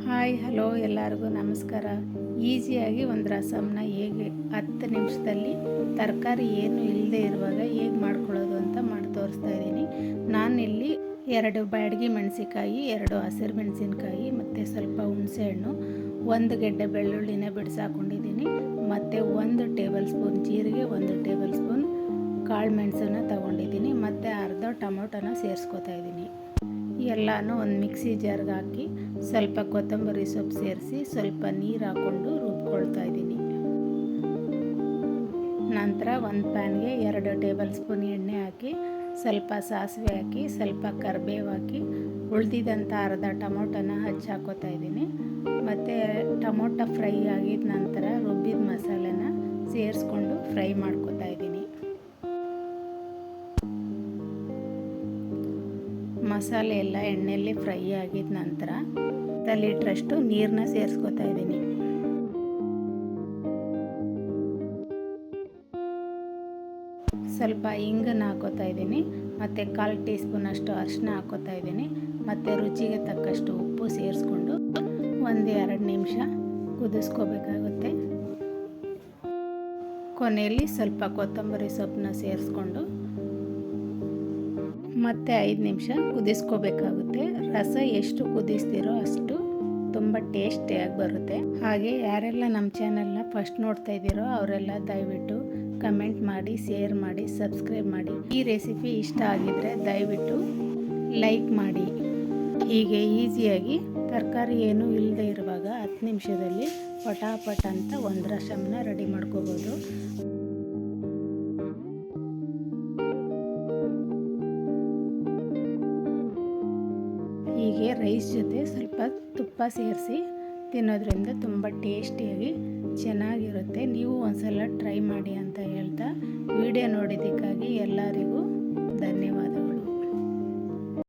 Hi hello ಎಲ್ಲರಿಗೂ ನಮಸ್ಕಾರ. ಈಸಿಯಾಗಿ ಒಂದು ರಸಮ್ನ ಹೇಗೆ 10 ನಿಮಿಷದಲ್ಲಿ ತರಕಾರಿ ಏನು ಇಲ್ಲದೆ ಇರುವಾಗ ಹೇಗೆ ಮಾಡ್ಕೊಳ್ಳೋದು ಅಂತ ಮಾಡಿ ತೋರಿಸ್ತಾ ಇದ್ದೀನಿ. ನಾನಿಲ್ಲಿ 2 ಬ್ಯಾಡಗಿ ಮೆಣಸಿನಕಾಯಿ, 2 ಹಸಿರು ಮೆಣಸಿನಕಾಯಿ ಮತ್ತು ಸ್ವಲ್ಪ ಹುಣಸೆಹಣ್ಣು, 1 ಗೆಡ್ಡೆ ಬೆಳ್ಳುಳ್ಳಿನ ಬಿಡಿಸಾಕೊಂಡಿದ್ದೀನಿ. ಮತ್ತು 1 ಟೇಬಲ್ ಸ್ಪೂನ್ ಜೀರಿಗೆ, 1 ಟೇಬಲ್ ಸ್ಪೂನ್ ಕಾಳು ಮೆಣಸನ್ನು ತಗೊಂಡಿದ್ದೀನಿ. ಮತ್ತು ಅರ್ಧ ಟೊಮೊಟೊನ ಸೇರಿಸ್ಕೊತಾ ಇದ್ದೀನಿ. ಎಲ್ಲನೂ ಒಂದು ಮಿಕ್ಸಿ ಜಾರ್ಗೆ ಹಾಕಿ ಸ್ವಲ್ಪ ಕೊತ್ತಂಬರಿ ಸೊಪ್ಪು ಸೇರಿಸಿ ಸ್ವಲ್ಪ ನೀರು ಹಾಕ್ಕೊಂಡು ರುಬ್ಕೊಳ್ತಾ ಇದ್ದೀನಿ. ನಂತರ ಒಂದು ಪ್ಯಾನ್ಗೆ 2 ಟೇಬಲ್ ಸ್ಪೂನ್ ಎಣ್ಣೆ ಹಾಕಿ ಸ್ವಲ್ಪ ಸಾಸಿವೆ ಹಾಕಿ ಸ್ವಲ್ಪ ಕರಿಬೇವು ಹಾಕಿ ಉಳಿದಿದ್ದಂಥ ಅರ್ಧ ಟೊಮೊಟೊನ ಹಚ್ಚಿ ಹಾಕೋತಾ ಇದ್ದೀನಿ. ಮತ್ತು ಟೊಮೊಟೊ ಫ್ರೈ ಆಗಿದ ನಂತರ ರುಬ್ಬಿದ ಮಸಾಲೆನ ಸೇರಿಸ್ಕೊಂಡು ಫ್ರೈ ಮಾಡ್ಕೋತಾ ಇದ್ದೀನಿ. ಮಸಾಲೆ ಎಲ್ಲ ಎಣ್ಣೆಯಲ್ಲಿ ಫ್ರೈ ಆಗಿದ ನಂತರ 1 ಲೀಟ್ರಷ್ಟು ನೀರನ್ನ ಸೇರಿಸ್ಕೊತಾ ಇದ್ದೀನಿ. ಸ್ವಲ್ಪ ಇಂಗನ್ನು ಹಾಕೋತಾ ಇದ್ದೀನಿ. ಮತ್ತು 1/4 ಟೀ ಸ್ಪೂನಷ್ಟು ಅರಿಶಿನ ಹಾಕೋತಾ ಇದ್ದೀನಿ. ಮತ್ತು ರುಚಿಗೆ ತಕ್ಕಷ್ಟು ಉಪ್ಪು ಸೇರಿಸ್ಕೊಂಡು 1-2 ನಿಮಿಷ ಕುದಿಸ್ಕೋಬೇಕಾಗುತ್ತೆ. ಕೊನೆಯಲ್ಲಿ ಸ್ವಲ್ಪ ಕೊತ್ತಂಬರಿ ಸೊಪ್ಪನ್ನ ಸೇರಿಸ್ಕೊಂಡು ಮತ್ತೆ 5 ನಿಮಿಷ ಕುದಿಸ್ಕೋಬೇಕಾಗುತ್ತೆ. ರಸ ಎಷ್ಟು ಕುದಿಸ್ತೀರೋ ಅಷ್ಟು ತುಂಬ ಟೇಸ್ಟಿಯಾಗಿ ಬರುತ್ತೆ. ಹಾಗೆ ಯಾರೆಲ್ಲ ನಮ್ಮ ಚಾನಲ್ನ ಫಸ್ಟ್ ನೋಡ್ತಾ ಇದ್ದೀರೋ ಅವರೆಲ್ಲ ದಯವಿಟ್ಟು ಕಮೆಂಟ್ ಮಾಡಿ, ಶೇರ್ ಮಾಡಿ, ಸಬ್ಸ್ಕ್ರೈಬ್ ಮಾಡಿ. ಈ ರೆಸಿಪಿ ಇಷ್ಟ ಆಗಿದರೆ ದಯವಿಟ್ಟು ಲೈಕ್ ಮಾಡಿ. ಹೀಗೆ ಈಸಿಯಾಗಿ ತರಕಾರಿ ಏನೂ ಇಲ್ಲದೆ ಇರುವಾಗ 10 ನಿಮಿಷದಲ್ಲಿ ಪಟಾಪಟ್ ಅಂತ ಒಂದು ರಸಮ್ನ ರೆಡಿ ಮಾಡ್ಕೋಬೋದು. ಹೀಗೆ ರೈಸ್ ಜೊತೆ ಸ್ವಲ್ಪ ತುಪ್ಪ ಸೇರಿಸಿ ತಿನ್ನೋದ್ರಿಂದ ತುಂಬ ಟೇಸ್ಟಿಯಾಗಿ ಚೆನ್ನಾಗಿರುತ್ತೆ. ನೀವು ಒಂದ್ಸಲ ಟ್ರೈ ಮಾಡಿ ಅಂತ ಹೇಳ್ತಾ ವಿಡಿಯೋ ನೋಡಿದ್ದಕ್ಕಾಗಿ ಎಲ್ಲರಿಗೂ